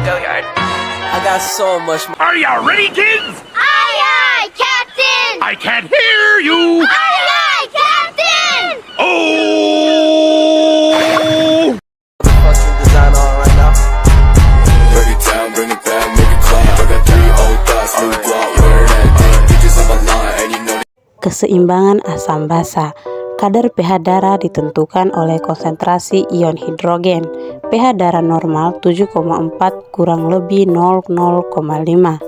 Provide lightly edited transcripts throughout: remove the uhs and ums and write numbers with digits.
tell you, I got so much. Are you ready, kids? Aye, aye, Captain! I can't hear you. Aye, aye, Captain! Oh! Fucking design on right now. Break it down, bring it back, make it clap. I got 3 old thoughts, new guap, wear that thing. Bitches on my line, and you know. Keseimbangan asam basa. Kadar pH darah ditentukan oleh konsentrasi ion hidrogen. pH darah normal 7,4 kurang lebih 0,5.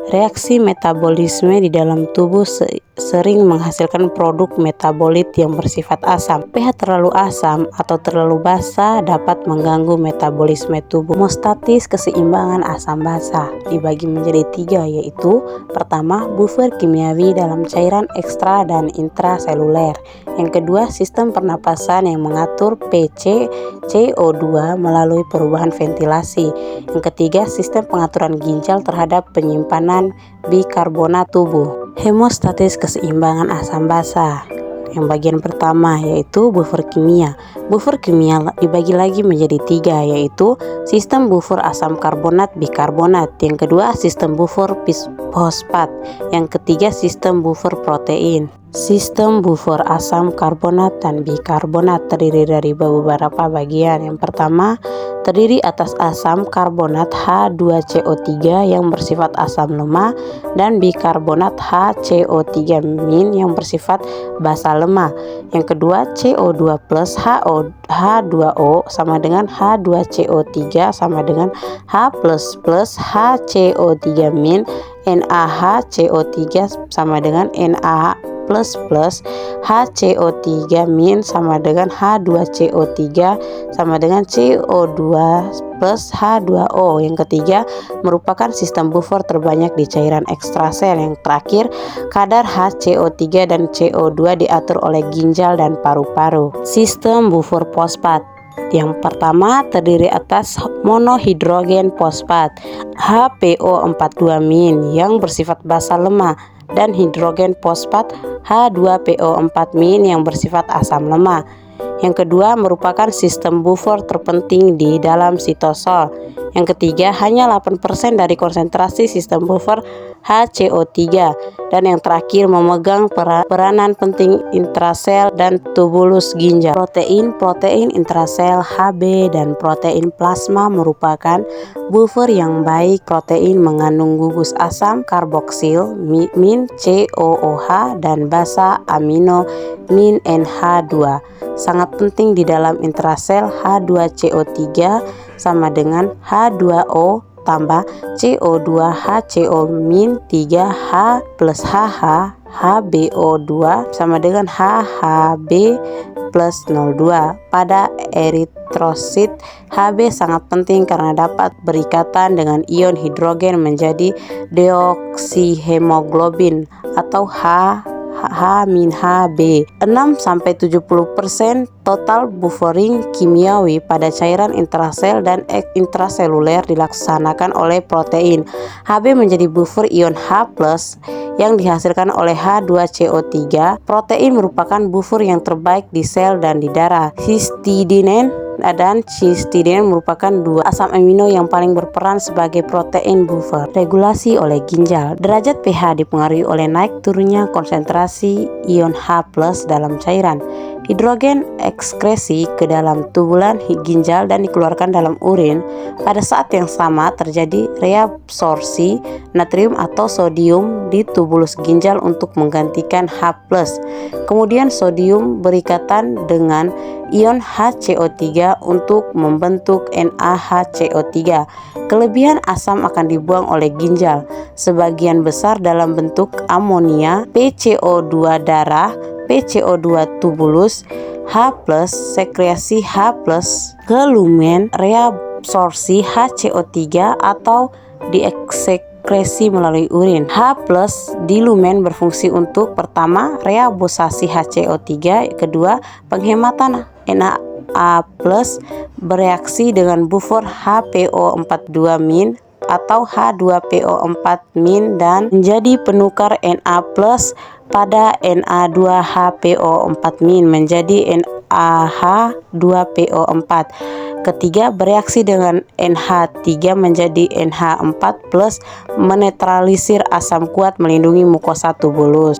Reaksi metabolisme di dalam tubuh sering menghasilkan produk metabolit yang bersifat asam. pH terlalu asam atau terlalu basa dapat mengganggu metabolisme tubuh. Homeostatis keseimbangan asam basa dibagi menjadi 3, yaitu pertama, buffer kimiawi dalam cairan ekstra dan intraseluler. Yang kedua, sistem pernapasan yang mengatur pH CO2 melalui perubahan ventilasi. Yang ketiga, sistem pengaturan ginjal terhadap penyimpanan bikarbonat tubuh. Hemostatis keseimbangan asam basa. Yang bagian pertama yaitu buffer kimia. Buffer kimia dibagi lagi menjadi 3, yaitu sistem buffer asam karbonat bikarbonat. Yang kedua, sistem buffer fosfat. Yang ketiga, sistem buffer protein. Sistem buffer asam karbonat dan bikarbonat terdiri dari beberapa bagian. Yang pertama, terdiri atas asam karbonat H2CO3 yang bersifat asam lemah dan bikarbonat HCO3- yang bersifat basa lemah. Yang kedua, CO2 plus H2O sama dengan H2CO3 sama dengan H plus plus HCO3-, NaHCO3 sama dengan Na plus plus HCO3- sama dengan H2CO3 sama dengan CO2 plus H2O. Yang ketiga, merupakan sistem buffer terbanyak di cairan ekstrasel. Yang terakhir, kadar HCO3 dan CO2 diatur oleh ginjal dan paru-paru. Sistem buffer fosfat. Yang pertama terdiri atas monohidrogen fosfat HPO42- yang bersifat basa lemah dan hidrogen fosfat H2PO4- yang bersifat asam lemah. Yang kedua, merupakan sistem buffer terpenting di dalam sitosol. Yang ketiga, hanya 8% dari konsentrasi sistem buffer HCO3. Dan yang terakhir, memegang peranan penting intrasel dan tubulus ginjal. Protein intrasel Hb dan protein plasma merupakan buffer yang baik. Protein mengandung gugus asam karboksil min COOH dan basa amino min NH2. Sangat penting di dalam intrasel. H2CO3 sama dengan H2O tambah CO2 HCO-3H plus HH HbO2 sama dengan HHB plus 02. Pada eritrosit, Hb sangat penting karena dapat berikatan dengan ion hidrogen menjadi deoksihemoglobin atau H-HB. 6-70% total buffering kimiawi pada cairan intrasel dan intraseluler dilaksanakan oleh protein. Hb menjadi buffer ion H+ yang dihasilkan oleh H2CO3. Protein merupakan buffer yang terbaik di sel dan di darah. Histidine dan cysteine merupakan 2 asam amino yang paling berperan sebagai protein buffer. Regulasi oleh ginjal. Derajat pH dipengaruhi oleh naik turunnya konsentrasi ion H+ dalam cairan. Hidrogen ekskresi ke dalam tubulan ginjal dan dikeluarkan dalam urin. Pada saat yang sama terjadi reabsorpsi natrium atau sodium di tubulus ginjal untuk menggantikan H+. Kemudian sodium berikatan dengan ion HCO3 untuk membentuk NaHCO3. Kelebihan asam akan dibuang oleh ginjal, sebagian besar dalam bentuk amonia, PCO2 darah, PCO2 tubulus, H+, sekresi H+, ke lumen, reabsorpsi HCO3 atau dieksekresi melalui urin. H+ di lumen berfungsi untuk pertama, reabsorpsi HCO3, kedua, penghematan Na bereaksi dengan buffer HPO42- atau H2PO4- dan menjadi penukar Na+ pada Na2HPO4- menjadi NaH2PO4. Ketiga, bereaksi dengan NH3 menjadi NH4 plus menetralisir asam kuat melindungi mukosa tubulus.